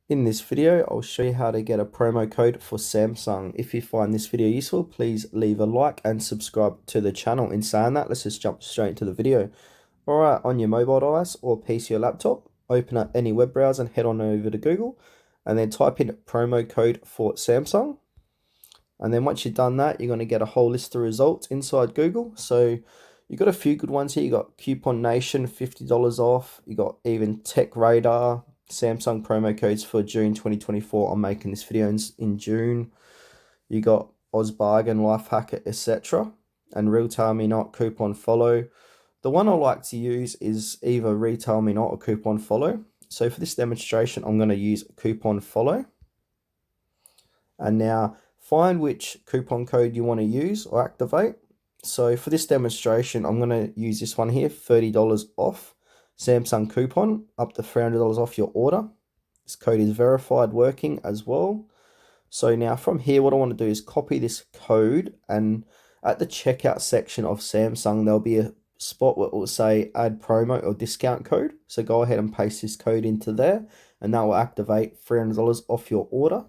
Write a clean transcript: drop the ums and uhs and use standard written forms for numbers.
In this video, I'll show you how to get a promo code for Samsung. If you find this video useful, please leave a like and subscribe to the channel. In saying that, let's just jump straight into the video. Alright, on your mobile device or PC or laptop, open up any web browser and head on over to Google and then type in promo code for Samsung. And then once you've done that, you're going to get a whole list of results inside Google. So you've got a few good ones here. You got Coupon Nation, $50 off. You got even Tech Radar, Samsung promo codes for June 2024. I'm making this video in June. You got Oz Bargain, Life Hacker, etc. And Retail Me Not, Coupon Follow. The one I like to use is either Retail Me Not or Coupon Follow. So for this demonstration, I'm going to use Coupon Follow. And now find which coupon code you want to use or activate. So for this demonstration, I'm going to use this one here, $30 off Samsung coupon, up to $300 off your order. This code is verified working as well. So now from here, what I want to do is copy this code, and at the checkout section of Samsung, there'll be a spot where it will say add promo or discount code. So go ahead and paste this code into there, and that will activate $300 off your order.